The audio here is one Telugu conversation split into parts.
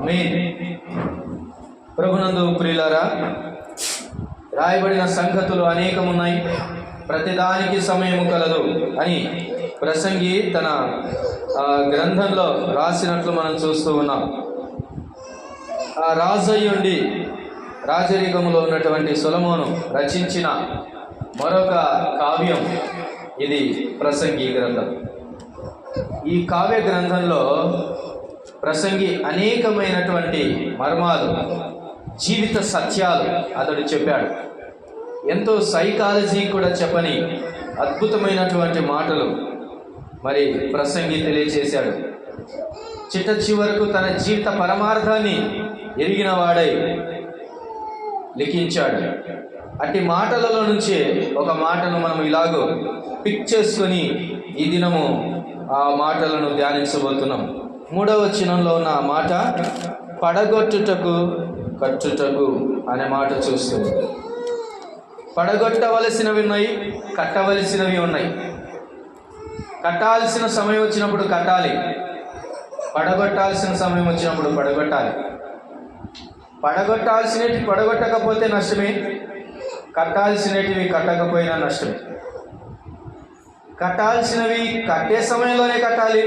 ఆమేన్. ప్రభునందు ప్రియులారా, రాయబడిన సంగతులు అనేకమున్నాయి, ప్రతిదానికి సమయము కలదు అని ప్రసంగి తన గ్రంథంలో రాసినట్లు మనం చూస్తూ ఉన్నాం. రాజయ్యుండి రాజరికములో ఉన్నటువంటి సొలొమోను రచించిన మరొక కావ్యం ఇది ప్రసంగి గ్రంథం. ఈ కావ్య గ్రంథంలో ప్రసంగి అనేకమైనటువంటి మర్మాలు, జీవిత సత్యాలు అతడు చెప్పాడు. ఎంతో సైకాలజీ కూడా చెప్పని అద్భుతమైనటువంటి మాటలు మరి ప్రసంగి తెలియచేశాడు. చిట్ట చివరకు తన జీవిత పరమార్థాన్ని ఎరిగిన వాడై లిఖించాడు. అట్టి మాటలలో నుంచే ఒక మాటను మనం ఇలాగో పిక్ చేసుకొని ఈ దినము ఆ మాటలను ధ్యానించబోతున్నాం. 3వ వచనంలో ఉన్న ఆ మాట పడగొట్టుటకు కట్టుటకు అనే మాట చూస్తుంది. పడగొట్టవలసినవి ఉన్నాయి, కట్టవలసినవి ఉన్నాయి. కట్టాల్సిన సమయం వచ్చినప్పుడు కట్టాలి, పడగొట్టాల్సిన సమయం వచ్చినప్పుడు పడగొట్టాలి. పడగొట్టాల్సినవి పడగొట్టకపోతే నష్టమే, కట్టాల్సినవి కట్టకపోయినా నష్టమే. కట్టాల్సినవి కట్టే సమయంలోనే కట్టాలి,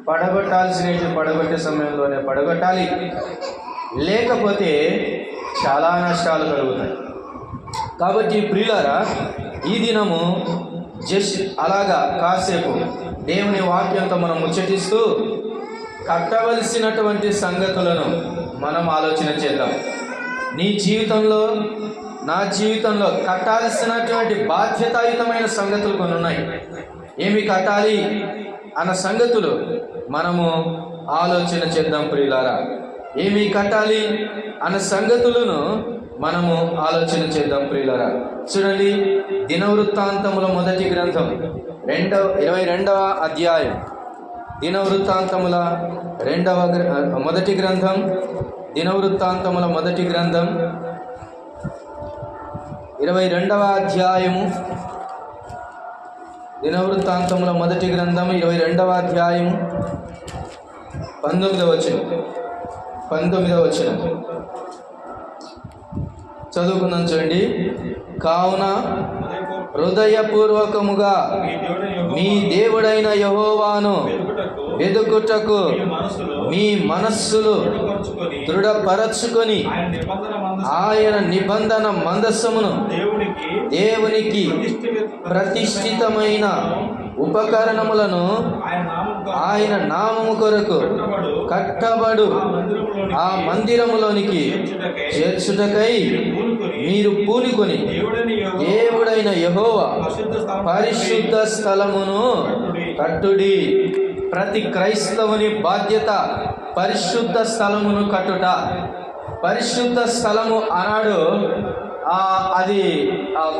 పడగొట్టాల్సినవి పడగొట్టే సమయంలోనే పడగొట్టాలి. లేకపోతే చాలా నష్టాలు కలుగుతాయి. కాబట్టి ప్రియులారా, ఈ దినము జస్ట్ అలాగా కాసేపు దేవుని వాక్యంతో మనం ముచ్చటిస్తూ కట్టవలసినటువంటి సంగతులను మనం ఆలోచన చేద్దాం. నీ జీవితంలో, నా జీవితంలో కట్టాల్సినటువంటి బాధ్యతాయుతమైన సంగతులు కొన్ని ఉన్నాయి. ఏమి కట్టాలి అన్న సంగతులు మనము ఆలోచన చేద్దాం ప్రియులారా. ఏమి కట్టాలి అన్న సంగతులను మనము ఆలోచన చేద్దాం ప్రియులారా. చూడండి, దినవృత్తాంతముల మొదటి గ్రంథం 22వ అధ్యాయం. దినవృత్తాంతముల మొదటి గ్రంథం, దినవృత్తాంతముల మొదటి గ్రంథం 22వ అధ్యాయము. దినవృత్తాంతముల మొదటి గ్రంథం 22వ అధ్యాయము 19వ వచనం చదువుకుందాం. చూడండి, కావున హృదయపూర్వకముగా మీ దేవుడైన యెహోవాను వెదుకుటకు మీ మనస్సులు దృఢపరచుకొని ఆయన నిబంధన మందసమును దేవునికి ప్రతిష్ఠితమైన ఉపకరణములను ఆయన నామము కొరకు కట్టబడు ఆ మందిరములోనికి చేర్చుటకై మీరు పూనుకొని దేవుడైన యెహోవా పరిశుద్ధ స్థలమును కట్టుడి. ప్రతి క్రైస్తవుని బాధ్యత పరిశుద్ధ స్థలమును కట్టుట. పరిశుద్ధ స్థలము అన్నాడు, అది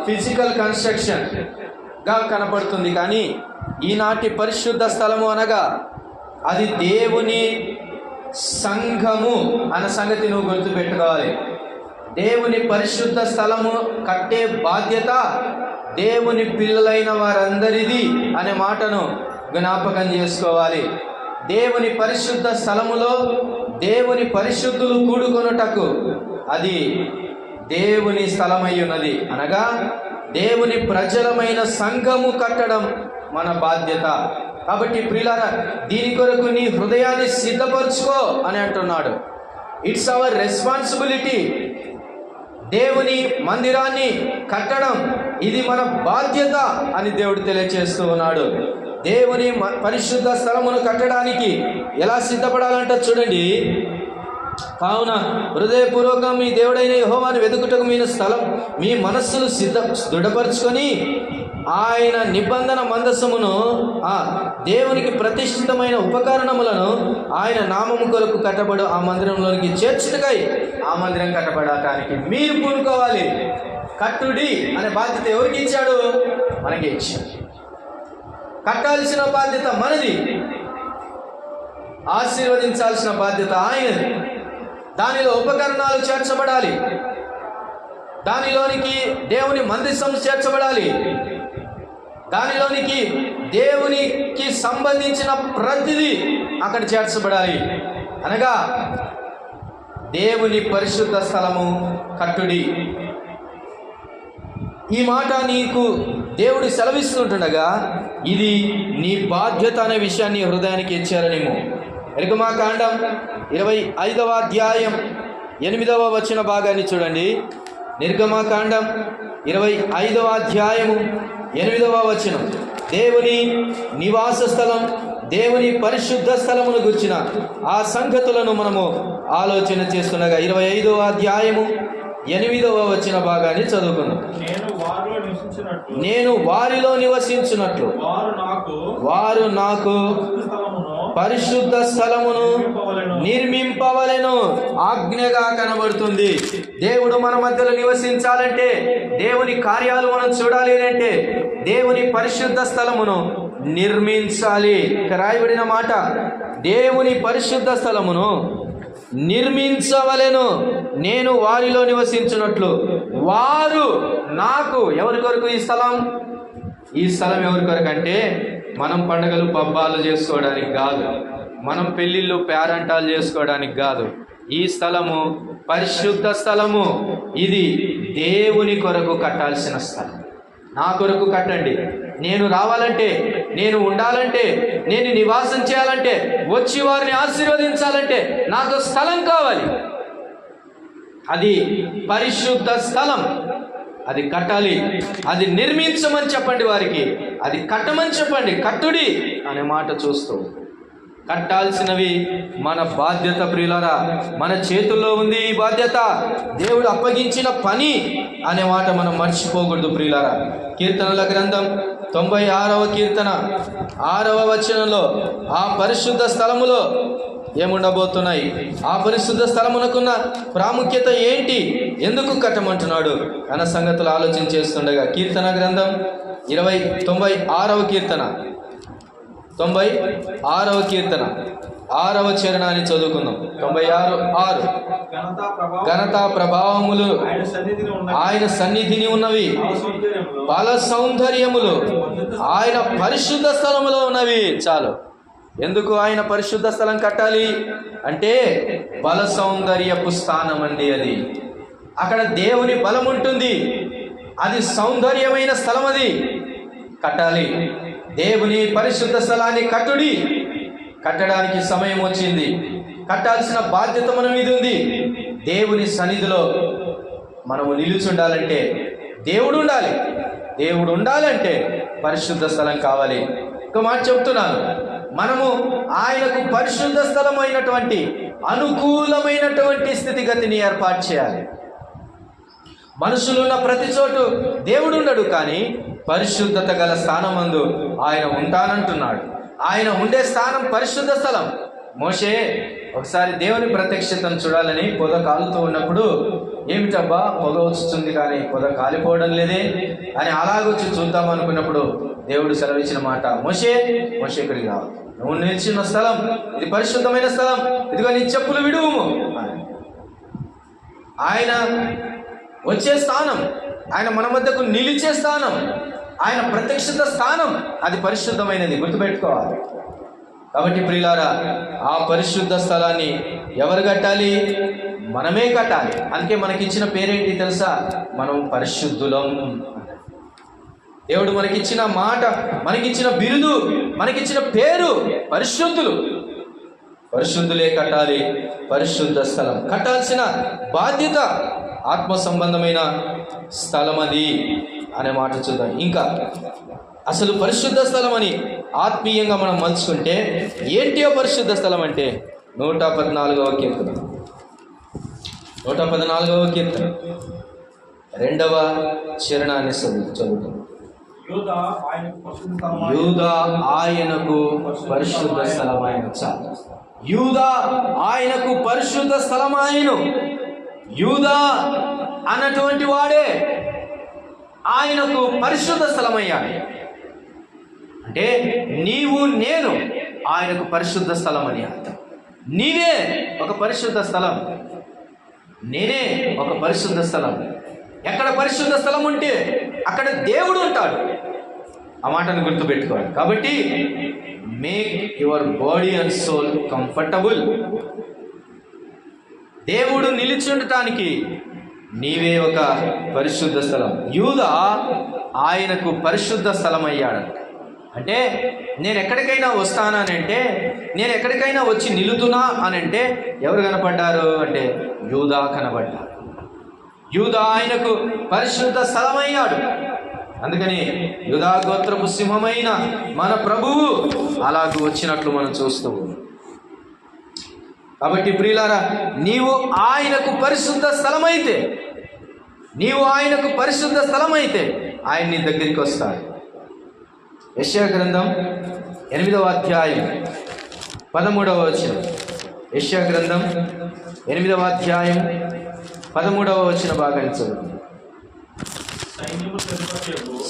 ఫిజికల్ కన్స్ట్రక్షన్ గా కనపడుతుంది. కానీ ఈనాటి పరిశుద్ధ స్థలము అనగా అది దేవుని సంఘము అన్న సంగతి నువ్వు గుర్తుపెట్టుకోవాలి. దేవుని పరిశుద్ధ స్థలము కట్టే బాధ్యత దేవుని పిల్లలైన వారందరిది అనే మాటను జ్ఞాపకం చేసుకోవాలి. దేవుని పరిశుద్ధ స్థలములో దేవుని పరిశుద్ధులు కూడుకొనుటకు అది దేవుని స్థలమై ఉన్నది. అనగా దేవుని ప్రజలమైన సంఘము కట్టడం మన బాధ్యత. కాబట్టి ప్రియులారా, దీని కొరకు నీ హృదయాన్ని సిద్ధపరచుకో అని అంటున్నాడు. It's our responsibility. దేవుని మందిరాన్ని కట్టడం ఇది మన బాధ్యత అని దేవుడు తెలియజేస్తూ ఉన్నాడు. దేవుని పరిశుద్ధ స్థలమును కట్టడానికి ఎలా సిద్ధపడాలంటే చూడండి, కావున హృదయపూర్వకం మీ దేవుడైన యెహోవాను వెతుకుటకు మీ మనస్సును దృఢపరచుకొని ఆయన నిబంధన మందసమును దేవునికి ప్రతిష్ఠితమైన ఉపకరణములను ఆయన నామము కొరకు కట్టబడు ఆ మందిరంలోనికి చేర్చుటకై ఆ మందిరం కట్టబడటానికి మీరు పూనుకోవాలి. కట్టుడి అనే బాధ్యత ఎవరికి ఇచ్చాడు? మనకి ఇచ్చాడు. కట్టాల్సిన బాధ్యత మనది, ఆశీర్వదించాల్సిన బాధ్యత ఆయనది. దానిలో ఉపకరణాలు చేర్చబడాలి, దానిలోనికి దేవుని మందిరం చేర్చబడాలి, దానిలోనికి దేవునికి సంబంధించిన ప్రతిదీ అక్కడ చేర్చబడాలి. అనగా దేవుని పరిశుద్ధ స్థలము కట్టుడి. ఈ మాట నీకు దేవుడు సెలవిస్తుంటుండగా ఇది నీ బాధ్యత అనే విషయాన్ని హృదయానికి ఇచ్చారనేమో. నిర్గమాకాండం 25వ అధ్యాయం 8వ వచన భాగాన్ని చూడండి. నిర్గమాకాండం 25వ అధ్యాయము 8వ వచనం. దేవుని నివాస స్థలం, దేవుని పరిశుద్ధ స్థలమును గుర్చిన ఆ సంగతులను మనము ఆలోచన చేస్తుండగా 25వ అధ్యాయము 8వ వచన భాగాన్ని చదువుకుందాం. నేను వారిలో నివసించినట్లు వారు నాకు పరిశుద్ధ స్థలమును నిర్మింపవలెను ఆజ్ఞగా కనబడుతుంది. దేవుడు మన మధ్యలో నివసించాలంటే, దేవుని కార్యాలు మనం చూడాలి అంటే దేవుని పరిశుద్ధ స్థలమును నిర్మించాలి. ఇక్కడ రాయబడిన మాట, దేవుని పరిశుద్ధ స్థలమును నిర్మించవలెను, నేను వారిలో నివసించినట్లు వారు నాకు. ఎవరి కొరకు ఈ స్థలం? ఈ స్థలం ఎవరి కొరకు అంటే మనం పండుగలు పబ్బాలు చేసుకోవడానికి కాదు, మనం పెళ్ళిళ్ళు పేరంటాలు చేసుకోవడానికి కాదు. ఈ స్థలము పరిశుద్ధ స్థలము. ఇది దేవుని కొరకు కట్టాల్సిన స్థలం. నా కొరకు కట్టండి. నేను రావాలంటే, నేను ఉండాలంటే, నేను నివాసం చేయాలంటే, వచ్చి వారిని ఆశీర్వదించాలంటే నాకు స్థలం కావాలి. అది పరిశుద్ధ స్థలం. అది కట్టాలి. అది నిర్మించమని చెప్పండి వారికి, అది కట్టమని చెప్పండి. కట్టుడి అనే మాట చూస్తూ కట్టాల్సినవి మన బాధ్యత ప్రియులారా. మన చేతుల్లో ఉంది ఈ బాధ్యత. దేవుడు అప్పగించిన పని అనే మాట మనం మర్చిపోకూడదు ప్రియులారా. కీర్తనల గ్రంథం 96వ కీర్తన 6వ వచనంలో ఆ పరిశుద్ధ స్థలములో ఏముండబోతున్నాయి, ఆ పరిశుద్ధ స్థలమునకున్న ప్రాముఖ్యత ఏంటి, ఎందుకు కట్టమంటున్నాడు అన్న సంగతులు ఆలోచన చేస్తుండగా కీర్తన గ్రంథం 96వ కీర్తన 96వ కీర్తన 6వ చరణాన్ని చదువుకుందాం. 96:6 ఘనతా ప్రభావములు ఆయన సన్నిధిని ఉన్నవి, బల సౌందర్యములు ఆయన పరిశుద్ధ స్థలములో ఉన్నవి. చాలు. ఎందుకు ఆయన పరిశుద్ధ స్థలం కట్టాలి అంటే బల సౌందర్యపు స్థానం అండి. అది అక్కడ దేవుని బలం ఉంటుంది. అది సౌందర్యమైన స్థలం. అది కట్టాలి. దేవుని పరిశుద్ధ స్థలాన్ని కట్టుడి. కట్టడానికి సమయం వచ్చింది. కట్టాల్సిన బాధ్యత మన మీద ఉంది. దేవుని సన్నిధిలో మనము నిలుచుండాలంటే దేవుడు ఉండాలి. దేవుడు ఉండాలంటే పరిశుద్ధ స్థలం కావాలి. ఒక మాట చెప్తున్నాను, మనము ఆయనకు పరిశుద్ధ స్థలం అయినటువంటి అనుకూలమైనటువంటి స్థితిగతిని ఏర్పాటు చేయాలి. మనుషులున్న ప్రతి చోటు దేవుడు ఉండడు, కానీ పరిశుద్ధత గల స్థానమందు ఆయన ఉంటానంటున్నాడు. ఆయన ఉండే స్థానం పరిశుద్ధ స్థలం. మోషే ఒకసారి దేవుని ప్రత్యక్షతను చూడాలని పొద కాలుతూ ఉన్నప్పుడు, ఏమిటబ్బా పొగ వస్తుంది కానీ పొద కాలిపోవడం లేదే అని అలాగొచ్చి చూద్దాం అనుకున్నప్పుడు దేవుడు సెలవిచ్చిన మాట, మోషే ఇక్కడికి రావాలి, నువ్వు నిలిచిన స్థలం ఇది పరిశుద్ధమైన స్థలం, ఇదిగో నీ చెప్పులు విడువుము. ఆయన వచ్చే స్థానం, ఆయన మన మధ్యకు నిలిచే స్థానం, ఆయన ప్రత్యక్షత స్థానం, అది పరిశుద్ధమైనది, గుర్తుపెట్టుకోవాలి. కాబట్టి ప్రియులారా, ఆ పరిశుద్ధ స్థలాన్ని ఎవరు కట్టాలి? మనమే కట్టాలి. అందుకే మనకిచ్చిన పేరేంటి తెలుసా? మనం పరిశుద్ధులం. దేవుడు మనకిచ్చిన మాట, మనకిచ్చిన బిరుదు, మనకిచ్చిన పేరు పరిశుద్ధులు. పరిశుద్ధులే కట్టాలి పరిశుద్ధ స్థలం. కట్టాల్సిన బాధ్యత ఆత్మ సంబంధమైన స్థలం అది అనే మాట చూద్దాం. ఇంకా అసలు పరిశుద్ధ స్థలం అని ఆత్మీయంగా మనం మలుచుకుంటే ఏంటి ఆ పరిశుద్ధ స్థలం అంటే 114వ కీర్తన 114వ కీర్తన 2వ చరణాన్ని చదువుతాం. యూదా ఆయనకు పరిశుద్ధ స్థలమైన. యూదా ఆయనకు పరిశుద్ధ స్థలమాయను. యూదా అన్నటువంటి వాడే ఆయనకు పరిశుద్ధ స్థలమయ్యాడు. అంటే నీవు నేను ఆయనకు పరిశుద్ధ స్థలం అని అర్థం. నీవే ఒక పరిశుద్ధ స్థలం, నేనే ఒక పరిశుద్ధ స్థలం. ఎక్కడ పరిశుద్ధ స్థలం ఉంటే అక్కడ దేవుడు ఉంటాడు. ఆ మాటను గుర్తుపెట్టుకోవాలి. కాబట్టి make your body and soul comfortable. దేవుడు నిలిచుండటానికి నీవే ఒక పరిశుద్ధ స్థలం. యూదా ఆయనకు పరిశుద్ధ స్థలం అయ్యాడంట. అంటే నేను ఎక్కడికైనా వస్తానంటే, నేను ఎక్కడికైనా వచ్చి నిలుతున్నా అని అంటే ఎవరు కనపడ్డారు అంటే యూదా కనపడ్డారు. యూదా ఆయనకు పరిశుద్ధ స్థలమయ్యాడు. అందుకని యూదా గోత్రపు సింహమైన మన ప్రభువు అలాగూ వచ్చినట్లు మనం చూస్తూ ఉన్నాం. కాబట్టి ప్రియులారా, నీవు ఆయనకు పరిశుద్ధ స్థలమైతే, నీవు ఆయనకు పరిశుద్ధ స్థలమైతే ఆయన నీ దగ్గరికి వస్తాడు. యెషయా గ్రంథం 8వ అధ్యాయం 13వ వచనం. యెషయా గ్రంథం 8వ అధ్యాయం 13వ వచన భాగాన్ని చదువు.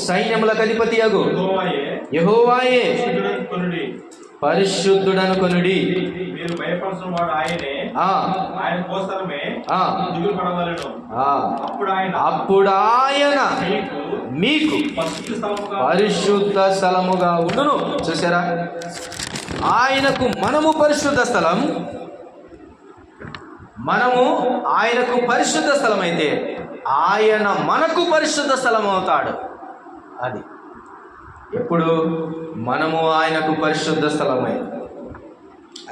సైన్యములకు అధిపతియగు యెహోవాయే పరిశుద్ధుడనుకొనుడి. అప్పుడు ఆయన మీకు పరిశుద్ధ స్థలముగా ఉండును. చూసారా, ఆయనకు మనము పరిశుద్ధ స్థలం, మనము ఆయనకు పరిశుద్ధ స్థలం అయితే ఆయన మనకు పరిశుద్ధ స్థలం అవుతాడు. అది ఎప్పుడు మనము ఆయనకు పరిశుద్ధ స్థలమై.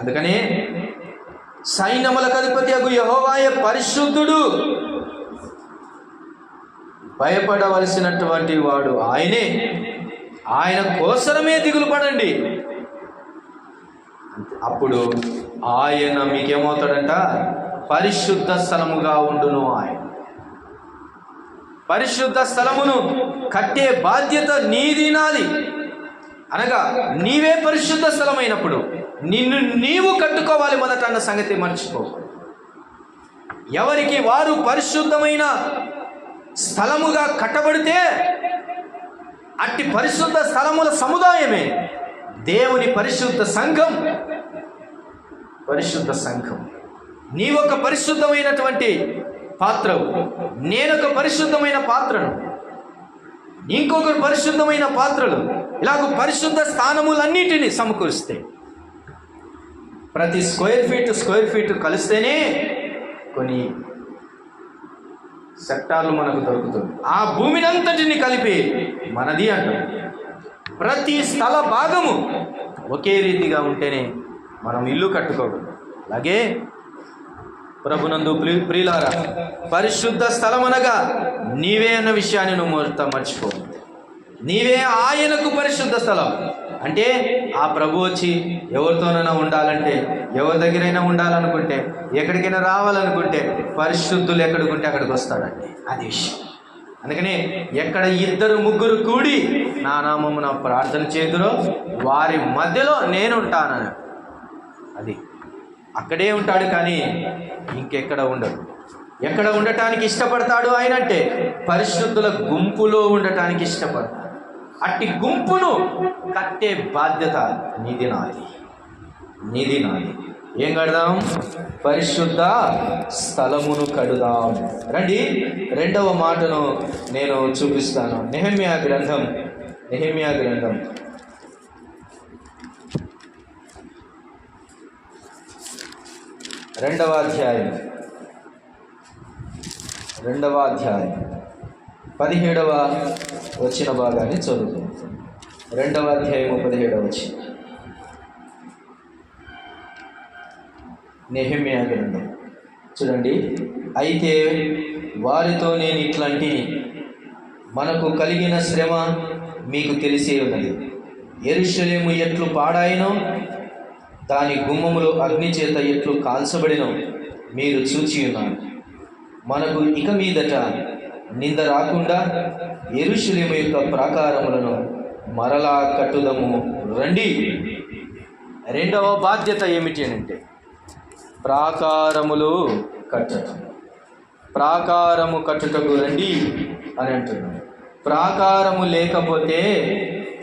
అందుకని సైన్యములకు అధిపతియగు యెహోవాయే పరిశుద్ధుడు, భయపడవలసినటువంటి వాడు ఆయనే, ఆయన కోసమే దిగులు పడండి. అప్పుడు ఆయన మీకేమవుతాడంట? పరిశుద్ధ స్థలముగా ఉండును. ఆయన పరిశుద్ధ స్థలమును కట్టే బాధ్యత నీది, నాది. అనగా నీవే పరిశుద్ధ స్థలమైనప్పుడు నిన్ను నీవు కట్టుకోవాలి మొదట అన్న సంగతి మర్చిపో. ఎవరికి వారు పరిశుద్ధమైన స్థలముగా కట్టబడితే అట్టి పరిశుద్ధ స్థలముల సముదాయమే దేవుని పరిశుద్ధ సంఘం. పరిశుద్ధ సంఘం. నీవొక పరిశుద్ధమైనటువంటి పాత్రవు, నేనొక పరిశుద్ధమైన పాత్రను, ఇంకొకరు పరిశుద్ధమైన పాత్రలు, ఇలాగ పరిశుద్ధ స్థానములన్నిటినీ సమకూరిస్తే ప్రతి స్క్వేర్ ఫీట్ కలిస్తేనే కొన్ని సెక్టార్లు మనకు దొరుకుతుంది. ఆ భూమిని అంతటిని కలిపి మనది అంటాం. ప్రతి స్థల భాగము ఒకే రీతిగా ఉంటేనే మనం ఇల్లు కట్టుకోగలం. అలాగే ప్రభునందు ప్రియులారా, పరిశుద్ధ స్థలం అనగా నీవే అన్న విషయాన్ని నువ్వు మర్చిపో. నీవే ఆయనకు పరిశుద్ధ స్థలం. అంటే ఆ ప్రభు వచ్చి ఎవరితోనైనా ఉండాలంటే, ఎవరి దగ్గరైనా ఉండాలనుకుంటే, ఎక్కడికైనా రావాలనుకుంటే పరిశుద్ధులు ఎక్కడికుంటే అక్కడికి వస్తాడండి. అది విషయం. అందుకని ఎక్కడ 2-3 కూడి నా నామమున ప్రార్థన చేదురో వారి మధ్యలో నేను ఉంటానని, అది అక్కడే ఉంటాడు. కానీ ఇంకెక్కడ ఉండడు. ఎక్కడ ఉండటానికి ఇష్టపడతాడు ఆయన అంటే పరిశుద్ధుల గుంపులో ఉండటానికి ఇష్టపడతాడు. అట్టి గుంపును కట్టే బాధ్యత నీది, నాది. నీది, నాది. ఏం కడదాం? పరిశుద్ధ స్థలమును కడుదాం. రండి, 2వ మాటను నేను చూపిస్తాను. నెహెమ్యా గ్రంథం 2వ అధ్యాయం 17వ వచ్చిన భాగాన్ని చదువుతాం. 2వ అధ్యాయం 17వ వచనం. నెహెమ్యా గ్రంథం చూడండి. అయితే వారితో నేను ఇట్లాంటిని, మనకు కలిగిన శ్రమ మీకు తెలిసే ఉన్నది. యెరూషలేము ఎట్లు పాడాయినో, దాని గుమ్మములు అగ్ని చేత ఎట్లు కాల్చబడినో మీరు చూచి ఉన్నారు. మనకు ఇక మీదట నింద రాకుండా యెరూషలేము యొక్క ప్రాకారములను మరలా కట్టుదము రండి. 2వ బాధ్యత ఏమిటి అంటే ప్రాకారములు కట్టడం. ప్రాకారము కట్టుటకు రండి అని అంటున్నాడు. ప్రాకారము లేకపోతే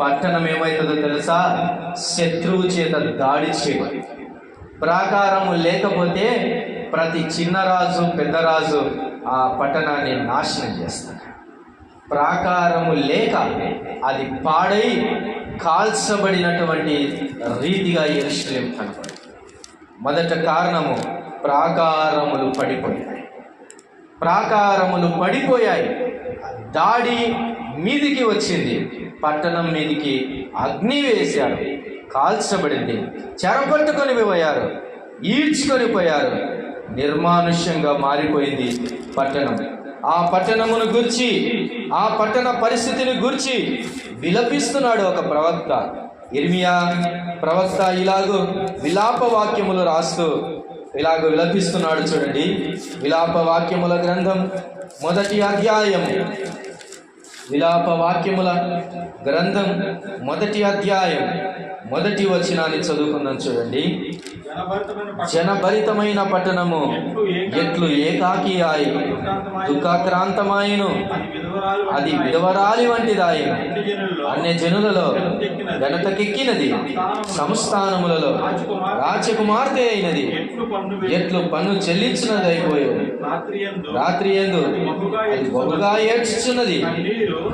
పట్టణం ఏమవుతుందో తెలుసా? శత్రువు చేత దాడి చేయబడి. ప్రాకారము లేకపోతే ప్రతి చిన్నరాజు పెద్దరాజు ఆ పట్టణాన్ని నాశనం చేస్తాడు. ప్రాకారము లేక అది పాడై కాల్చబడినటువంటి రీతిగా యెరూషలేము కనపడుతుంది. మొదట కారణము ప్రాకారములు పడిపోయాయి. ప్రాకారములు పడిపోయాయి. దాడి మీదికి వచ్చింది. పట్టణం మీదికి అగ్ని వేశారు, కాల్చబడింది. చెరపట్టుకొని పోయారు, ఈడ్చుకొని పోయారు. నిర్మానుష్యంగా మారిపోయింది పట్టణం. ఆ పట్టణమును గురించి, ఆ పట్టణ పరిస్థితిని గురించి విలపిస్తున్నాడు ఒక ప్రవక్త. ఇర్మియా ప్రవక్త ఇలాగూ విలాప వాక్యములు రాస్తూ ఇలాగ విలపిస్తున్నాడు. చూడండి, విలాప వాక్యముల గ్రంథం 1వ అధ్యాయం, విలాప వాక్యముల గ్రంథం 1వ అధ్యాయం 1వ వచనాన్ని చదువుకుందాం. చూడండి, జనభరితమైన పట్టణము ఎట్లు ఏకాకి ఆయి, దుఃఖాక్రాంతమాయను, అది విధవరాలి వంటిదాయను. అన్య జనులలో ఘనతకెక్కినది, సంస్థానములలో రాజకుమార్తె అయినది. ఎట్లు పన్ను చెల్లించినది అయిపోయేది. రాత్రి యందు అది బహుగా ఏడ్చుచున్నది,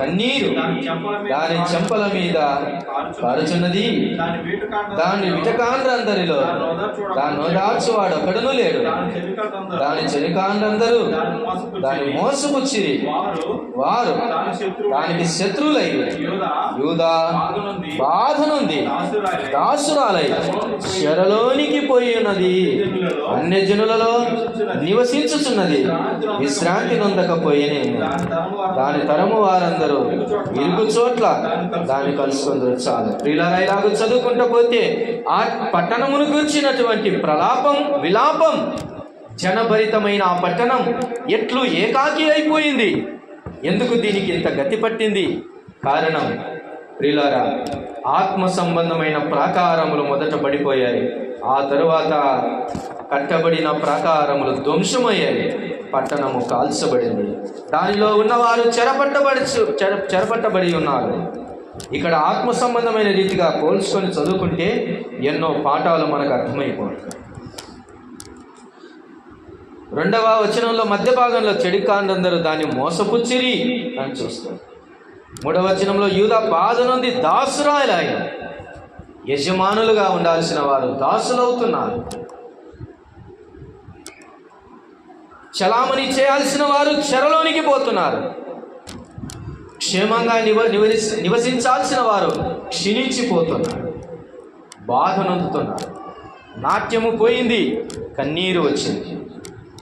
కన్నీరు దాని చెంపల మీద కారుచున్నది. దాని విటకాండ్రందరిలో దాన్ని ఓదార్చువాడు ఒకడును లేడు. దాని చెలికాండ్రందరూ దాన్ని మోసపుచ్చిరి, వారు దానికి శత్రువులై. యూదా బాధనుంది, దాసురాలై చెరలోనికి పోయి ఉన్నది. అన్య జనులలో నివసించుచున్నది, విశ్రాంతి నొందకపోయినే. దాని తరము వారందరూ ఇరుకు చోట్ల దాన్ని కలుసుకుందరు. చాలు ప్రియులారా, ఇలాగ చదువుకుంటూ పోతే ఆ పట్టణమును గురించినటువంటి ప్రలాపం, విలాపం. జనభరితమైన ఆ పట్టణం ఎట్లు ఏకాకి అయిపోయింది. ఎందుకు దీనికి ఇంత గతి పట్టింది? కారణం ప్రియులారా, ఆత్మ సంబంధమైన ప్రాకారములు మొదట పడిపోయాయి. ఆ తరువాత కట్టబడిన ప్రాకారములు ధ్వంసమయ్యాయి. పట్టణము కాల్చబడింది. దానిలో ఉన్నవారు చెరపట్టబడి ఉన్నారు. ఇక్కడ ఆత్మ సంబంధమైన రీతిగా పోల్చుకొని చదువుకుంటే ఎన్నో పాఠాలు మనకు అర్థమైపోతాయి. 2వ వచనంలో మధ్య భాగంలో చెడికాండ్రందరూ దాన్ని మోసపుచ్చిరి అని చూస్తాం. 3వ వచనంలో యూదా బాధ నుండి దాసురాయలాయ. యజమానులుగా ఉండాల్సిన వారు దాసులవుతున్నారు. చలామణి చేయాల్సిన వారు చెరలోనికి పోతున్నారు. క్షేమంగా నివసించాల్సిన వారు క్షీణించిపోతున్నారు, బాధ నొందుతున్నారు. నాట్యము పోయింది, కన్నీరు వచ్చింది.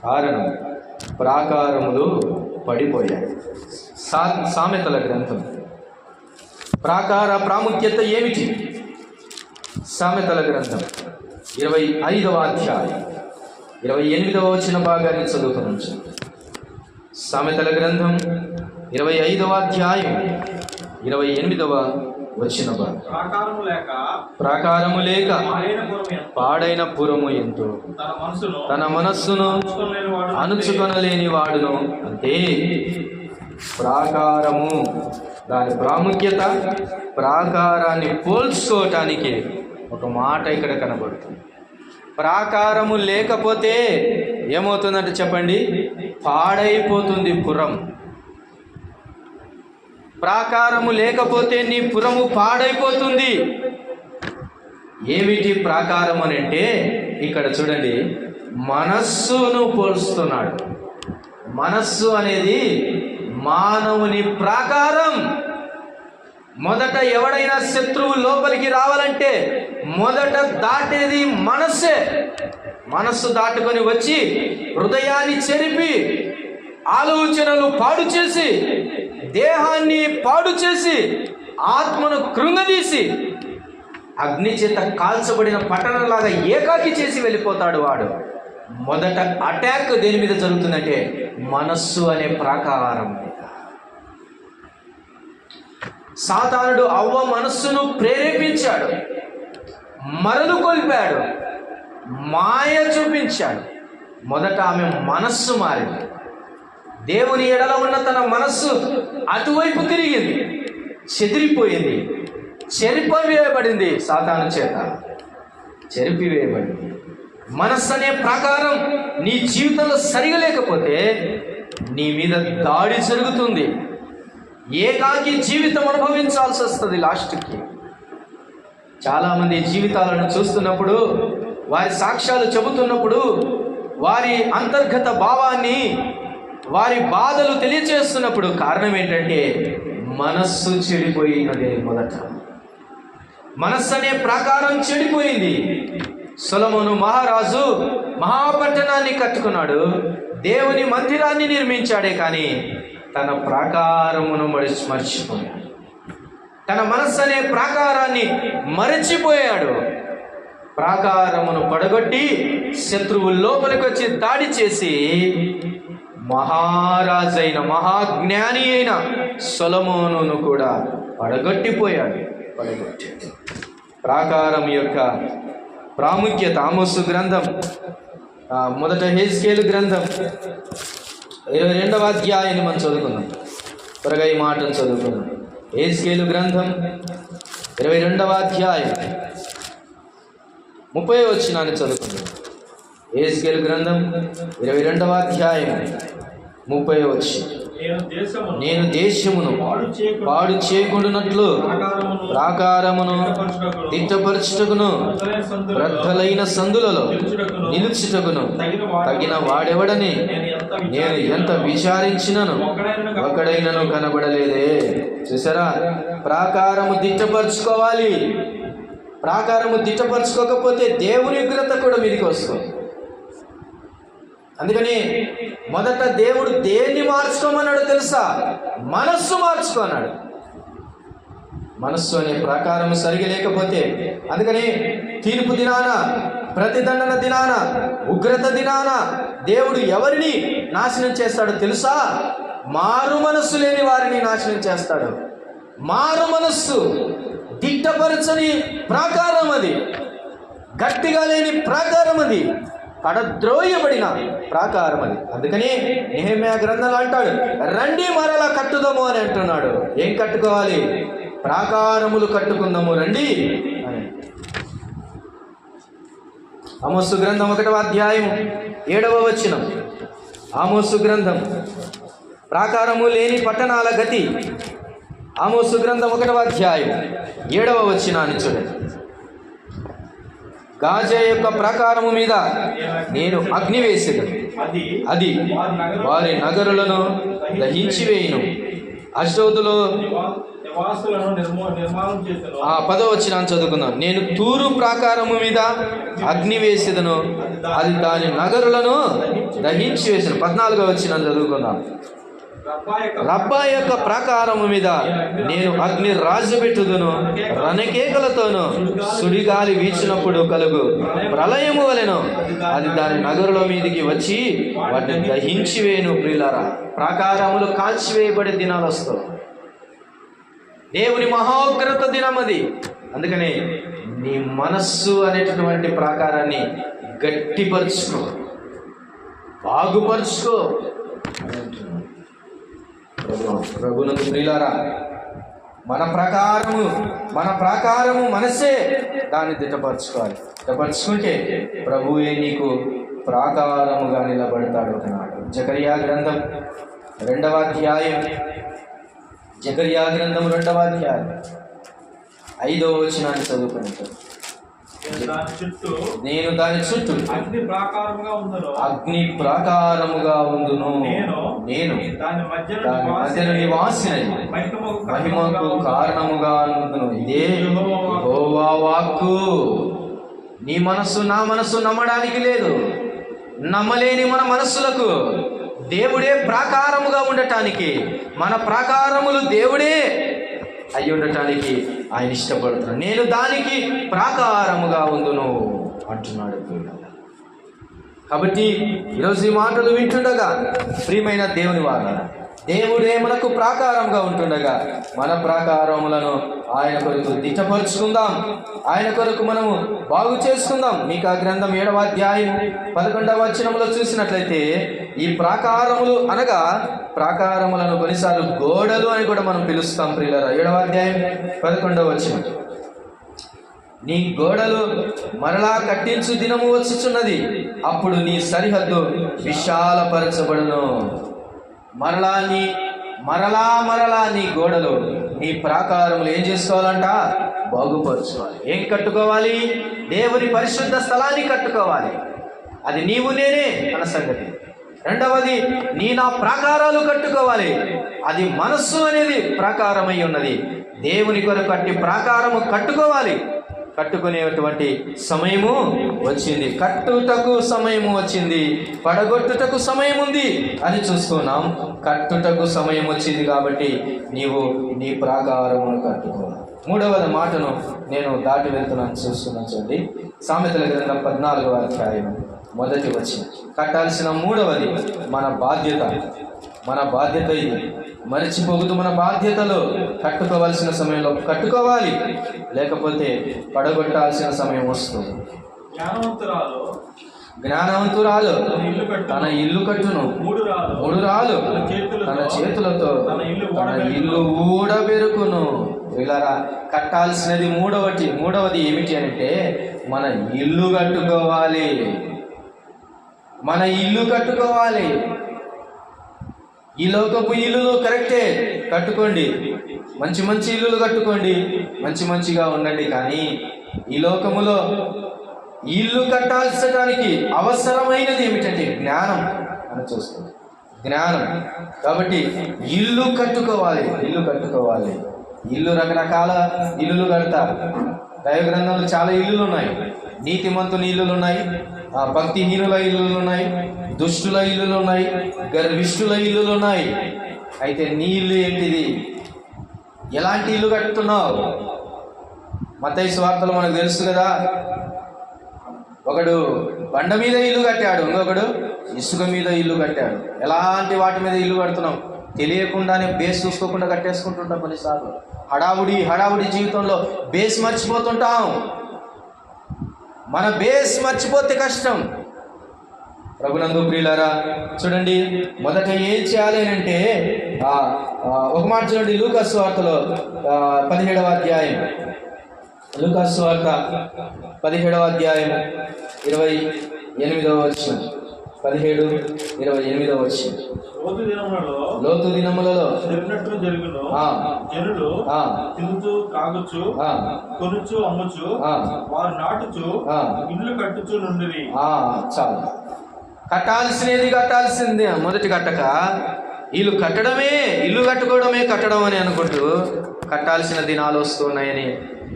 కారణం ప్రాకారములు పడిపోయాయి. సామెతల గ్రంథం ప్రాకార ప్రాముఖ్యత ఏమిటి? సామెతల గ్రంథం 25వ అధ్యాయం 28వ వచన భాగాన్ని చదువుకున్నాం. సామెతల గ్రంథం 25వ అధ్యాయం 28వ వచన భాగం. ప్రాకారము లేక పాడైన పురము ఎంతో, తన మనస్సును అణుచుకొనలేని వాడును. అంటే ప్రాకారము, దాని ప్రాముఖ్యత, ప్రాకారాన్ని పోల్చుకోవటానికి ఒక మాట ఇక్కడ కనబడుతుంది. ప్రాకారము లేకపోతే ఏమవుతుందంటే చెప్పండి, పాడైపోతుంది పురం. ప్రాకారము లేకపోతే నీ పురము పాడైపోతుంది. ఏమిటి ప్రాకారం అని అంటే ఇక్కడ చూడండి, మనస్సును పోల్స్తున్నాడు. మనస్సు అనేది మానవుని ప్రాకారం. మొదట ఎవడైనా శత్రువు లోపలికి రావాలంటే మొదట దాటేది మనస్సే. మనస్సు దాటుకొని వచ్చి హృదయాన్ని చెరిపి, ఆలోచనలు పాడు చేసి, దేహాన్ని పాడు చేసి, ఆత్మను కృంగదీసి, అగ్ని చేత కాల్చబడిన పట్టణంలాగా ఏకాకి చేసి వెళ్ళిపోతాడు వాడు. మొదట అటాక్ దేని మీద జరుగుతుందంటే మనస్సు అనే ప్రాకారం మీద. సాతానుడు అవ్వ మనస్సును ప్రేరేపించాడు, మరలు కొల్పాడు, మాయ చూపించాడు. మొదట ఆమె మనస్సు మారింది. దేవుని ఎడల ఉన్న తన మనస్సు అటువైపు తిరిగింది, చెదిరిపోయింది, చెరిపివేయబడింది. సాతాను చేత చెరిపివేయబడింది. మనస్సు అనే ప్రాకారం నీ జీవితంలో సరిగా లేకపోతే నీ మీద దాడి జరుగుతుంది. ఏకాకి జీవితం అనుభవించాల్సి వస్తుంది లాస్ట్కి. చాలామంది జీవితాలను చూస్తున్నప్పుడు, వారి సాక్ష్యాలు చెబుతున్నప్పుడు వారి అంతర్గత భావాన్ని, వారి బాధలు తెలియచేస్తున్నప్పుడు కారణం ఏంటంటే మనస్సు చెడిపోయినదే. మొదట మనస్సు అనే ప్రాకారం చెడిపోయింది. సొలొమోను మహారాజు మహాపట్టణాన్ని కట్టుకున్నాడు, దేవుని మందిరాన్ని నిర్మించాడే, కానీ తన ప్రాకారమును మర్చిపోయాడు. తన మనస్సు అనే ప్రాకారాన్ని మరచిపోయాడు. ప్రాకారమును పడగొట్టి శత్రువుల లోపలికి వచ్చి దాడి చేసి మహారాజైన మహాజ్ఞాని అయిన సొలొమోనును కూడా పడగొట్టాడు. ప్రాకారం యొక్క ప్రాముఖ్యత ఆమోసు గ్రంథం, మొదట హెజ్కేలు గ్రంథం 22వ అధ్యాయాన్ని మనం చదువుకుందాం. త్వరగా ఈ మాటను చదువుకుందాం. హెజ్కేలు గ్రంథం 22వ అధ్యాయం 30వ వచనాన్ని చదువుకుందాం. హెజ్కేలు గ్రంథం 22వ అధ్యాయం 30వ వచనం. నేను దేశమును పాడు చేయకుండానట్లు ప్రాకారమును దిట్టపరచుటకును బ్రద్దలైన సందులలో నిలుచుటకును తగిన వాడెవడని నేను ఎంత విచారించినను ఒకడైనను కనబడలేదే. చూసారా, ప్రాకారము దిట్టపరచుకోవాలి. ప్రాకారము దిట్టపరచుకోకపోతే దేవుని ఉగ్రత కూడా మీదికి వస్తుంది. అందుకని మొదట దేవుడు దేన్ని మార్చుకోమన్నాడు తెలుసా? మనస్సు మార్చుకోన్నాడు. మనస్సు అనే ప్రాకారం సరిగా లేకపోతే, అందుకని తీర్పు దినాన, ప్రతిదండన దినాన, ఉగ్రత దినాన దేవుడు ఎవరిని నాశనం చేస్తాడో తెలుసా? మారు మనస్సు లేని వారిని నాశనం చేస్తాడు. మారు మనస్సు దిట్టపరచని ప్రాకారం అది, గట్టిగా లేని ప్రాకారం అది, కడద్రోయబడిన ప్రాకారం అది. అందుకని నెహెమ్యా గ్రంథంలో అంటాడు, రండి మరలా కట్టుదాము అని అంటున్నాడు. ఏం కట్టుకోవాలి? ప్రాకారములు కట్టుకుందాము రండి అని. ఆమోసు గ్రంథం 1వ అధ్యాయం 7వ వచనం. ఆమోసు గ్రంథం ప్రాకారము లేని పట్టణాల గతి. ఆమోసు గ్రంథం 1వ అధ్యాయం 7వ వచనాన్ని చూడండి. గాజా యొక్క ప్రాకారము మీద నేను అగ్ని వేసేది, అది వారి నగరులను దహించి వేయును. అష్డోదులో 10వ వచనాన్ని చదువుకుందాం. నేను తూరు ప్రాకారము మీద అగ్ని వేసేదను, అది దాని నగరులను దహించి వేసాను. 14వ వచనాన్ని చదువుకుందాం. రబ్బా యొక్క ప్రాకారము మీద నేను అగ్ని రాజుపెట్టుదును, రణకేకలతోను సుడిగాలి వీచినప్పుడు కలుగు ప్రళయము వలెను అది దాని నగరుల మీదికి వచ్చి వాటిని దహించి వేయను. ప్రియులారా, ప్రాకారములు కాల్చివేయబడే దినాలు వస్తాయి. దేవుని మహోగ్రత దినం అది. అందుకని నీ మనస్సు అనేటటువంటి ప్రాకారాన్ని గట్టిపరుచుకో, బాగుపరుచుకో అని అంటున్నాడు ప్రభునందు. ప్రియులారా, మన ప్రాకారము మనసే, దాన్ని దిట్టపరచుకోవాలి. దిట్టపరచుకుంటే ప్రభువే నీకు ప్రాకారముగా నిలబడతాడు అన్నాడు. జకర్యా గ్రంథం 2వ అధ్యాయం, జకర్యా గ్రంథం 2వ అధ్యాయం 5వ వచనాన్ని చదువుకుంటాను. నేను దాని చుట్టూ అగ్ని ప్రాకారముగా ఉందును, నేను దాని మధ్యన నివాసినై మహిమకు కారణముగా ఉందును. ఇదే యెహోవా వాక్కు. నీ మనస్సు నా మనస్సు నమ్మడానికి లేదు. నమ్మలేని మన మనస్సులకు దేవుడే ప్రాకారముగా ఉండటానికి, మన ప్రాకారములు దేవుడే అయి ఉండటానికి ఆయన ఇష్టపడుతున్నాడు. నేను దానికి ప్రాకారముగా ఉందును అంటున్నాడు. కాబట్టి ఈరోజు ఈ మాటలు వింటుండగా ప్రియమైన దేవుని వారు, దేవుడే మనకు ప్రాకారంగా ఉంటుండగా మన ప్రాకారములను ఆయన కొరకు దిట్టపరుచుకుందాం, ఆయన కొరకు మనము బాగు చేసుకుందాం. మీకా గ్రంథం 7వ అధ్యాయం 11వ వచనంలో చూసినట్లయితే ఈ ప్రాకారములు అనగా ప్రాకారములను కొన్నిసార్లు గోడలు అని కూడా మనం పిలుస్తాం. ప్రియులారా, 7వ అధ్యాయం 11వ వచనం. నీ గోడలు మరలా కట్టించు దినము వచ్చుచున్నది, అప్పుడు నీ సరిహద్దు విశాలపరచబడును. మరలా నీ గోడలు, నీ ప్రాకారములు ఏం చేసుకోవాలంట? బాగుపరచుకోవాలి. ఏం కట్టుకోవాలి? దేవుని పరిశుద్ధ స్థలాన్ని కట్టుకోవాలి. అది నీవు నేనే అన్న సంగతి. రెండవది, నా ప్రాకారాలు కట్టుకోవాలి. అది మనస్సు అనేది ప్రాకారమై ఉన్నది. దేవుని కొరకు అట్టి ప్రాకారము కట్టుకోవాలి. కట్టుకునేటువంటి సమయము వచ్చింది, కట్టుటకు సమయము వచ్చింది, పడగొట్టుటకు సమయం ఉంది అని చూస్తున్నాం. కట్టుటకు సమయం వచ్చింది కాబట్టి నీవు నీ ప్రాకారమును కట్టుకోవాలి. మూడవ మాటను నేను దాటి వెళ్తున్నాను, చూస్తున్నాను చూడండి. సామెతల గ్రంథం 14వ అధ్యాయం మొదటి వచనం. కట్టాల్సిన మూడవది మన బాధ్యత. మన బాధ్యత ఇది. మరిచిపోకూడదు. మన బాధ్యతలో కట్టుకోవాల్సిన సమయంలో కట్టుకోవాలి, లేకపోతే పడగొట్టాల్సిన సమయం వస్తుంది. జ్ఞానవంతురాలు తన ఇల్లు కట్టును, మూడు రాళ్ళు తన చేతులతో తన ఇల్లు ఊడబెరుకును. ఇలా కట్టాల్సినది మూడవది ఏమిటి అంటే మన ఇల్లు కట్టుకోవాలి. మన ఇల్లు కట్టుకోవాలి. ఈ లోకపు ఇల్లులు కరెక్టే, కట్టుకోండి. మంచి ఇల్లులు కట్టుకోండి, మంచిగా ఉండండి. కానీ ఈ లోకములో ఇల్లు కట్టాల్సడానికి అవసరమైనది ఏమిటంటే జ్ఞానం అని చూస్తుంది. జ్ఞానం. కాబట్టి ఇల్లు కట్టుకోవాలి. ఇల్లు రకరకాల ఇల్లులు కడతారు. దైవ గ్రంథంలో చాలా ఇల్లులు ఉన్నాయి. నీతిమంతుని ఇల్లులు ఉన్నాయి, భక్తిహీనుల ఇల్లులు ఉన్నాయి, దుష్టుల ఇల్లులు ఉన్నాయి, గర్విష్ఠుల ఇల్లులు ఉన్నాయి. అయితే నీ ఇల్లు ఏంటిది? ఎలాంటి ఇల్లు కట్టుతున్నావు? మత్తయి సువార్తలో మనకు తెలుసు కదా, ఒకడు బండ మీద ఇల్లు కట్టాడు, ఇంకొకడు ఇసుక మీద ఇల్లు కట్టాడు. ఎలాంటి వాటి మీద ఇల్లు కడుతున్నాం? తెలియకుండానే బేస్ చూసుకోకుండా కట్టేసుకుంటుంటాం. కొన్నిసార్లు హడావుడి జీవితంలో బేస్ మర్చిపోతుంటాం. మన బేస్ మర్చిపోతే కష్టం. ప్రభునందు ప్రియులారా, చూడండి, మొదట ఏం చేయాలి అంటే ఒక మాట చూడండి. లూకాసు వార్తలో 17వ అధ్యాయం, లూకాసు వార్త 17వ అధ్యాయం 28వ వచనం, 17:28 వచనం. లోతు దినములలో జనులు తినుచు తాగుచు కొనుచు అమ్ముచు వారు నాటుచు ఇల్లు కట్టుచు నుండిరి. చాలు. కట్టాల్సిందే. మొదటి కట్టక ఇల్లు కట్టుకోవడమే కట్టడం అని అనుకుంటూ కట్టాల్సిన దినాలు వస్తున్నాయని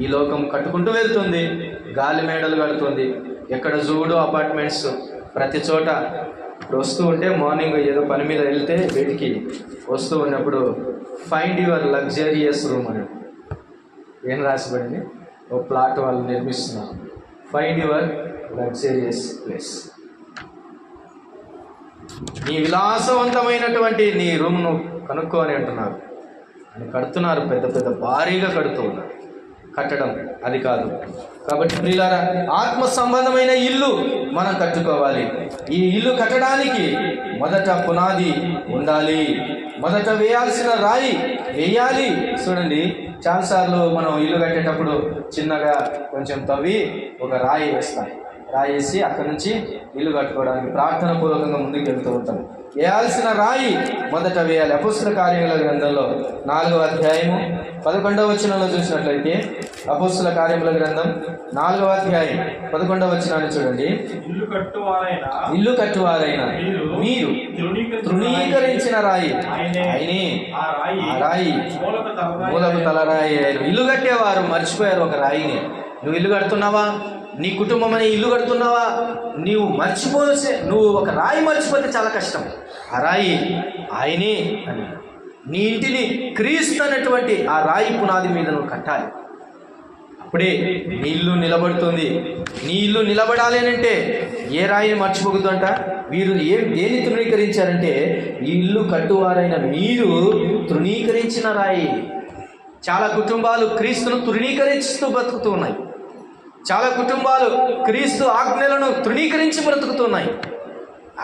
ఈ లోకం కట్టుకుంటూ వెళ్తుంది. గాలి మేడలు కడుతుంది. ఎక్కడ చూడు అపార్ట్మెంట్స్ ప్రతి చోట. ఇప్పుడు వస్తూ ఉంటే మార్నింగ్ ఏదో పని మీద వెళ్తే బయటికి వస్తూ ఉన్నప్పుడు ఫైండ్ యువర్ లగ్జరియస్ రూమ్ అని ఏం రాసిపడింది? ఓ ప్లాట్ వాళ్ళు నిర్మిస్తున్నారు. Find your luxurious place. నీ విలాసవంతమైనటువంటి నీ రూమ్ను కనుక్కో అని అంటున్నారు. అని కడుతున్నారు, పెద్ద భారీగా కడుతూ ఉన్నారు. కట్టడం అది కాదు. కాబట్టి ప్రియులారా, ఆత్మ సంబంధమైన ఇల్లు మనం కట్టుకోవాలి. ఈ ఇల్లు కట్టడానికి మొదట పునాది ఉండాలి. మొదట వేయాల్సిన రాయి వేయాలి. చూడండి, చాలాసార్లు మనం ఇల్లు కట్టేటప్పుడు చిన్నగా కొంచెం తవ్వి ఒక రాయి వేస్తాం. రాయి వేసి అక్కడి నుంచి ఇల్లు కట్టుకోవడానికి ప్రార్థన పూర్వకంగా ముందుకు వెళ్తూ ఉంటాం. వేయాల్సిన రాయి మొదట వేయాలి. అపోస్తల కార్యముల గ్రంథంలో 4వ అధ్యాయము 11వ వచనంలో చూసినట్లయితే, అపోస్తల కార్యముల గ్రంథం 4వ అధ్యాయం 11వ వచనాన్ని చూడండి. ఇల్లు కట్టువారైన మీరు తృణీకరించిన రాయి ఆయనే, ఆ రాయి మూలకు తలరాయి. ఇల్లు కట్టేవారు మర్చిపోయారు ఒక రాయిని. నువ్వు ఇల్లు కడుతున్నావా? నీ కుటుంబం అనే ఇల్లు కడుతున్నావా? నువ్వు ఒక రాయి మర్చిపోతే చాలా కష్టం. ఆ రాయి ఆయనే అని. నీ ఇంటిని క్రీస్తు అనేటువంటి ఆ రాయి పునాది మీద నువ్వు కట్టాలి. అప్పుడే నీ ఇల్లు నిలబడుతుంది. నీ ఇల్లు నిలబడాలి అంటే ఏ రాయిని మర్చిపోకూడదంట. వీరు దేన్ని తృణీకరించారంటే ఈ ఇల్లు కట్టువారైన మీరు తృణీకరించిన రాయి. చాలా కుటుంబాలు క్రీస్తును తృణీకరిస్తూ బ్రతుకుతూ ఉన్నాయి. చాలా కుటుంబాలు క్రీస్తు ఆజ్ఞలను తృణీకరించి బ్రతుకుతున్నాయి.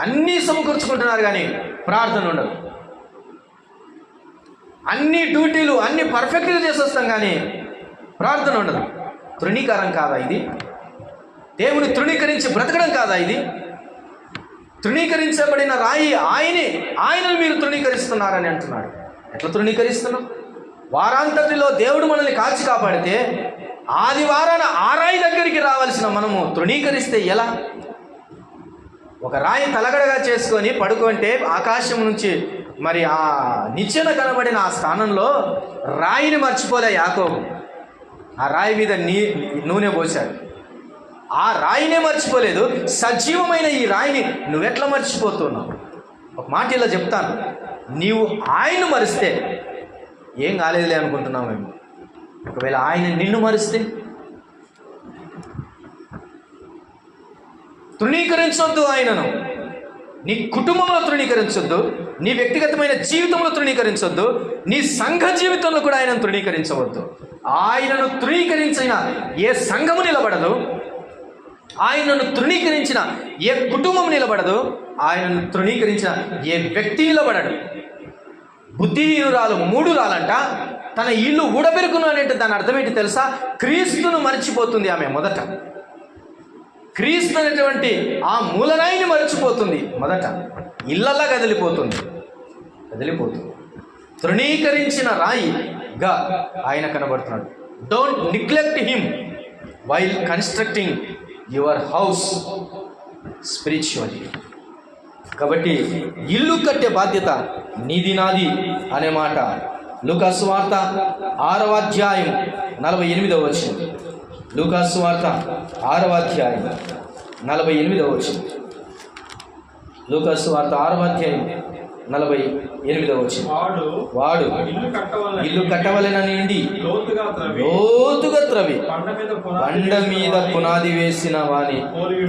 అన్నీ సమకూర్చుకుంటున్నారు కానీ ప్రార్థన ఉండదు. అన్ని డ్యూటీలు అన్ని పర్ఫెక్ట్గా చేసేస్తాం కానీ ప్రార్థన ఉండదు. తృణీకారం కాదా ఇది? దేవుని తృణీకరించి బ్రతకడం కాదా ఇది? తృణీకరించబడిన రాయి ఆయనను మీరు తృణీకరిస్తున్నారని అంటున్నాడు. ఎట్లా తృణీకరిస్తున్నాం? వారాంతటిలో దేవుడు మనల్ని కాల్చి కాపాడితే ఆదివారాన ఆ రాయి దగ్గరికి రావాల్సిన మనము తృణీకరిస్తే ఎలా? ఒక రాయి తలగడగా చేసుకొని పడుకుంటే ఆకాశం నుంచి మరి ఆ నిచ్చెన కనబడిన ఆ స్థానంలో రాయిని మర్చిపోలే యాకోబు. ఆ రాయి మీద నూనె పోశాడు. ఆ రాయినే మర్చిపోలేదు. సజీవమైన ఈ రాయిని నువ్వెట్లా మర్చిపోతున్నావు? ఒక మాట ఇలా చెప్తాను, నీవు ఆయన్ను మరిస్తే ఏం కాలేదులే అనుకుంటున్నావు మేము. ఒకవేళ ఆయన నిన్ను మరిస్తే తృణీకరించొద్దు ఆయనను. నీ కుటుంబంలో తృణీకరించొద్దు, నీ వ్యక్తిగతమైన జీవితంలో తృణీకరించొద్దు, నీ సంఘ జీవితంలో కూడా ఆయనను తృణీకరించవద్దు. ఆయనను తృణీకరించిన ఏ సంఘము నిలబడదు, ఆయనను తృణీకరించిన ఏ కుటుంబం నిలబడదు, ఆయనను తృణీకరించిన ఏ వ్యక్తి నిలబడడు. బుద్ధిహీనురాలు 3 రాలంట తన ఇల్లు ఊడబెరుకును అంటే దాని అర్థం ఏంటి తెలుసా? క్రీస్తును మర్చిపోతుంది ఆమె. మొదట క్రీస్తు అనేటువంటి ఆ మూలరాయిని మర్చిపోతుంది. మొదట ఇళ్ళల్లా కదిలిపోతుంది. తృణీకరించిన రాయిగా ఆయన కనబడుతున్నాడు. Don't neglect him while constructing your house spiritually. కాబట్టి ఇల్లు కట్టే బాధ్యత నీది నాది అనే మాట లూకా సువార్త 6వ అధ్యాయం 48వ వచనం. లూకా సువార్త 6వ అధ్యాయం 48వ వచనం. లూకా సువార్త 6వ అధ్యాయం 48వ వచనం. వాడు ఇల్లు కట్టవలెనని లోతుగా త్రవి బండ మీద పునాది వేసిన వాని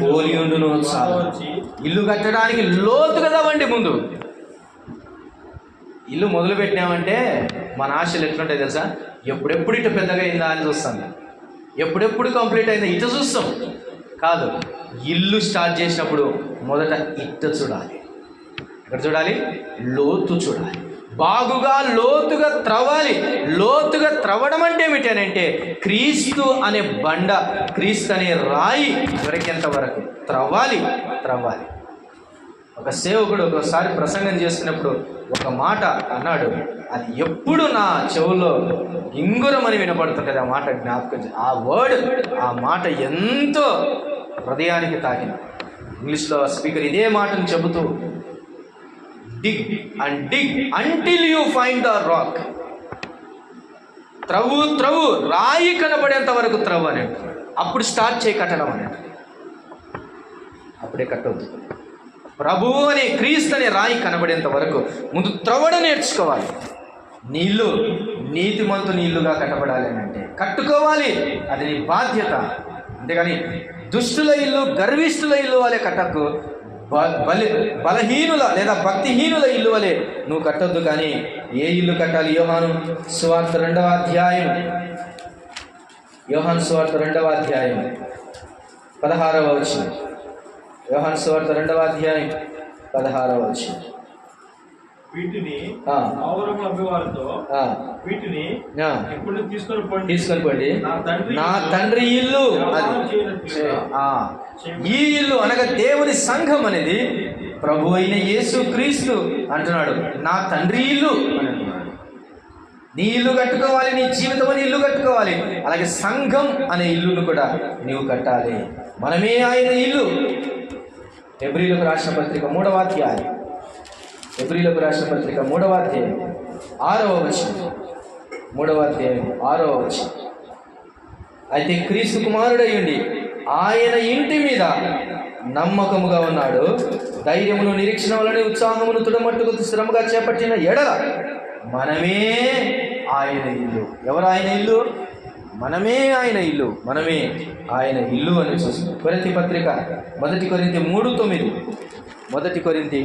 పోలియుండును చాలు. ఇల్లు కట్టడానికి లోతుగా తవ్వండి. ముందు ఇల్లు మొదలు పెట్టినామంటే మన ఆశలు ఎట్లుంటాయి తెలుసా? ఎప్పుడెప్పుడు ఇటు పెద్దగా అయిందా అని చూస్తాం, ఎప్పుడెప్పుడు కంప్లీట్ అయిందా ఇటు చూస్తాం. కాదు, ఇల్లు స్టార్ట్ చేసినప్పుడు మొదట ఇటు చూడాలి. ఎక్కడ చూడాలి? లోతు చూడాలి. బాగుగా లోతుగా త్రవ్వాలి. లోతుగా త్రవ్వడం అంటే ఏమిటి అని అంటే క్రీస్తు అనే బండ, క్రీస్తు అనే రాయి దొరికేంత వరకు త్రవ్వాలి. ఒక సేవకుడు ఒకసారి ప్రసంగం చేస్తున్నప్పుడు ఒక మాట అన్నాడు. అది ఎప్పుడు నా చెవుల్లో ఇంగురమని వినపడుతుంటుంది. ఆ మాట జ్ఞాపకం, ఆ వర్డ్, ఆ మాట ఎంతో హృదయానికి తాకింది. ఇంగ్లీష్లో స్పీకర్ ఇదే మాటను చెబుతూ, dig and dig until you find the rock. త్రవ్వు రాయి కనబడేంత వరకు త్రవ్వు అని. అప్పుడు స్టార్ట్ చేయి కట్టడం అని. అప్పుడే కట్టవద్దు. ప్రభువు అనే క్రీస్తు అనే రాయి కనబడేంత వరకు ముందు త్రవ్వడం నేర్చుకోవాలి. నీళ్ళు నీతిమంతుని ఇల్లుగా కట్టబడాలి అని అంటే కట్టుకోవాలి. అది నీ బాధ్యత. అంతేగాని దుష్టుల ఇల్లు, గర్విష్ఠుల ఇల్లు వలె కట్టకు. బలహీనుల లేదా భక్తిహీనుల ఇల్లు వలె నువ్వు కట్టొద్దు. కానీ ఏ ఇల్లు కట్టాలి? యోహాను సువార్త 2వ అధ్యాయం, యోహాను సువార్త 2వ అధ్యాయం 16వ వచనం. యోహాను సువార్త 2వ అధ్యాయం 16వ వచనం. వీటిని వీటిని తీసుకొని పోండి, నా తండ్రి ఇల్లు. అది ఈ ఇల్లు అనగా దేవుని సంఘం అనేది ప్రభు అయిన యేసు క్రీస్తు అంటున్నాడు, నా తండ్రి ఇల్లు అని అంటున్నాడు. నీ ఇల్లు కట్టుకోవాలి, నీ జీవితం అని ఇల్లు కట్టుకోవాలి. అలాగే సంఘం అనే ఇల్లును కూడా నీవు కట్టాలి. మనమే ఆయన ఇల్లు. హెబ్రీలకు రాసిన పత్రిక 3వ అధ్యాయం, హెబ్రీలకు రాసిన పత్రిక 3వ అధ్యాయం 6వ వచనం. 3వ అధ్యాయం 6వ వచనం. అయితే క్రీస్తు కుమారుడై ఉండి ఆయన ఇంటి మీద నమ్మకముగా ఉన్నాడు. ధైర్యమును, నిరీక్షణ వలన ఉత్సాహమును తుడమట్టుకు శ్రమగా చేపట్టిన ఎడల మనమే ఆయన ఇల్లు. ఎవరు ఆయన ఇల్లు? మనమే ఆయన ఇల్లు. మనమే ఆయన ఇల్లు అని చూస్తుంది. కొరింథీ పత్రిక 1 కొరింథీ 3:9. 1 కొరింథీ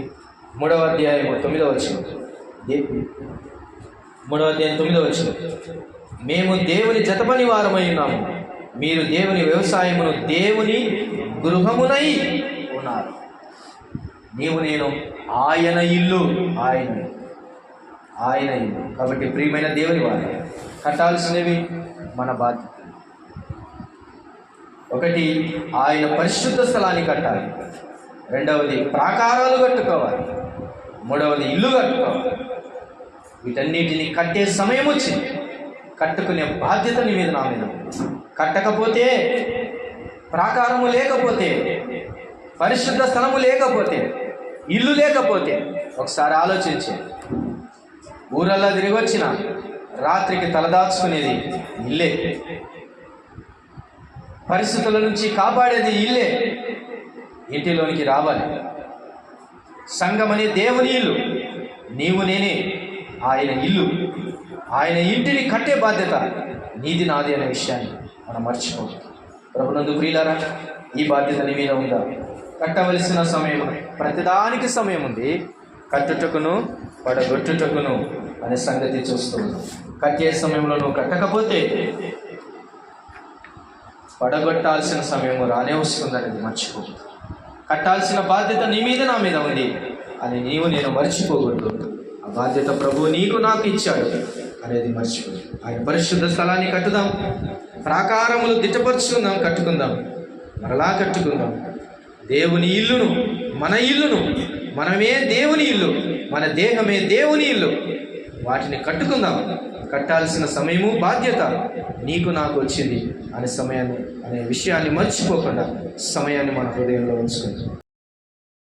3వ అధ్యాయం 9వ వచనం. 3వ అధ్యాయం 9వ వచనం. మేము దేవుని జతపని వారమై ఉన్నాము, మీరు దేవుని వ్యవసాయమును, దేవుని గృహమునై ఉన్నారు. నీవు నేను ఆయన ఇల్లు. ఆయన ఇల్లు. కాబట్టి ప్రియమైన దేవుని వారు కట్టాల్సినవి మన బాధ్యత. 1 ఆయన పరిశుద్ధ స్థలాన్ని కట్టాలి. 2వది ప్రాకారాలు కట్టుకోవాలి. 3వది ఇల్లు కట్టుకోవాలి. వీటన్నిటిని కట్టే సమయం వచ్చింది. కట్టుకునే బాధ్యత నీ మీద, నా మీద. కట్టకపోతే, ప్రాకారము లేకపోతే పరిశుద్ధ స్థలము లేకపోతే, ఇల్లు లేకపోతే ఒకసారి ఆలోచించి, ఊరల్లా తిరిగి వచ్చిన రాత్రికి తలదాచుకునేది ఇల్లే, పరిస్థితుల నుంచి కాపాడేది ఇల్లే. ఇంటిలోనికి రావాలి. సంఘమనే దేవుని ఇల్లు, నీవు నేనే ఆయన ఇల్లు. ఆయన ఇంటిని కట్టే బాధ్యత నీది నాది అనే విషయాన్ని మనం మర్చిపోదు. ప్రభునందు ప్రియులారా, ఈ బాధ్యత నీ మీద ఉందా? కట్టవలసిన సమయం, ప్రతిదానికి సమయం ఉంది. కట్టుటకును పడగొట్టుటకును అనే సంగతి చూస్తూ ఉన్నాం. కట్టే సమయంలో నువ్వు కట్టకపోతే పడగొట్టాల్సిన సమయం రానే వస్తుందనేది మర్చిపో. కట్టాల్సిన బాధ్యత నీ మీద నా మీద ఉంది అని నేను మర్చిపోకూడదు. ఆ బాధ్యత ప్రభువు నీకు నాకు ఇచ్చాడు అనేది మర్చిపో. ఆయన పరిశుద్ధ స్థలాన్ని కట్టుదాం, ప్రాకారములు దిట్టపరుచుకుందాం, కట్టుకుందాం, మరలా కట్టుకుందాం. దేవుని ఇల్లును, మన ఇల్లును, మనమే దేవుని ఇల్లు, మన దేహమే దేవుని ఇల్లు, వాటిని కట్టుకుందాం. కట్టాల్సిన సమయము, బాధ్యత నీకు నాకు వచ్చింది అనే విషయాన్ని మర్చిపోకుండా సమయాన్ని మన హృదయంలో ఉంచుకుందాం.